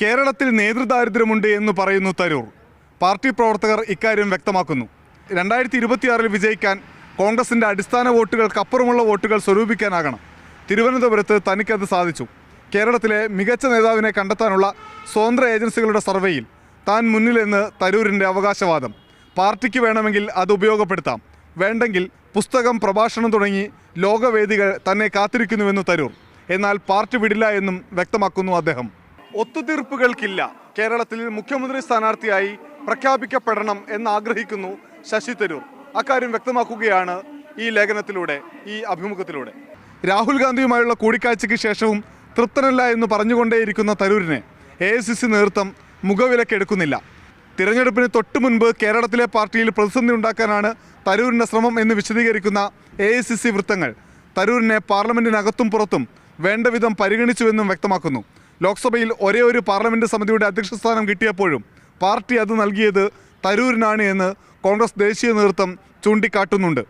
കേരളത്തിൽ നേതൃദാരിദ്ര്യമുണ്ട് എന്ന് പറയുന്നു തരൂർ. പാർട്ടി പ്രവർത്തകർ ഇക്കാര്യം വ്യക്തമാക്കുന്നു. 2026 വിജയിക്കാൻ കോൺഗ്രസിൻ്റെ അടിസ്ഥാന വോട്ടുകൾക്കപ്പുറമുള്ള വോട്ടുകൾ സ്വരൂപിക്കാനാകണം. തിരുവനന്തപുരത്ത് തനിക്കത് സാധിച്ചു. കേരളത്തിലെ മികച്ച നേതാവിനെ കണ്ടെത്താനുള്ള സ്വതന്ത്ര ഏജൻസികളുടെ സർവേയിൽ താൻ മുന്നിലെന്ന് തരൂരിൻ്റെ അവകാശവാദം. പാർട്ടിക്ക് വേണമെങ്കിൽ അത് ഉപയോഗപ്പെടുത്താം, വേണ്ടെങ്കിൽ പുസ്തകം, പ്രഭാഷണം തുടങ്ങി ലോകവേദികൾ തന്നെ കാത്തിരിക്കുന്നുവെന്ന് തരൂർ. എന്നാൽ പാർട്ടി വിടില്ല എന്നും വ്യക്തമാക്കുന്നു അദ്ദേഹം. ഒത്തുതീർപ്പുകൾക്കില്ല. കേരളത്തിൽ മുഖ്യമന്ത്രി സ്ഥാനാർത്ഥിയായി പ്രഖ്യാപിക്കപ്പെടണം എന്നാഗ്രഹിക്കുന്നു ശശി തരൂർ. അക്കാര്യം വ്യക്തമാക്കുകയാണ് ഈ ലേഖനത്തിലൂടെ, ഈ അഭിമുഖത്തിലൂടെ. രാഹുൽ ഗാന്ധിയുമായുള്ള കൂടിക്കാഴ്ചയ്ക്ക് ശേഷവും തൃപ്തനല്ല എന്ന് പറഞ്ഞുകൊണ്ടേയിരിക്കുന്ന തരൂരിനെ AICC നേതൃത്വം മുഖവിലക്കെടുക്കുന്നില്ല. തിരഞ്ഞെടുപ്പിന് തൊട്ടു മുൻപ് കേരളത്തിലെ പാർട്ടിയിൽ പ്രതിസന്ധി ഉണ്ടാക്കാനാണ് തരൂരിൻ്റെ ശ്രമം എന്ന് വിശദീകരിക്കുന്ന AICC വൃത്തങ്ങൾ തരൂരിനെ പാർലമെന്റിനകത്തും പുറത്തും വേണ്ട വിധം പരിഗണിച്ചുവെന്നും വ്യക്തമാക്കുന്നു. ലോക്സഭയിൽ ഒരേ ഒരു പാർലമെന്റ് സമിതിയുടെ അധ്യക്ഷ സ്ഥാനം കിട്ടിയപ്പോഴും പാർട്ടി അത് നൽകിയത് തരൂരിനാണ് എന്ന് കോൺഗ്രസ് ദേശീയ നേതൃത്വം ചൂണ്ടിക്കാട്ടുന്നുണ്ട്.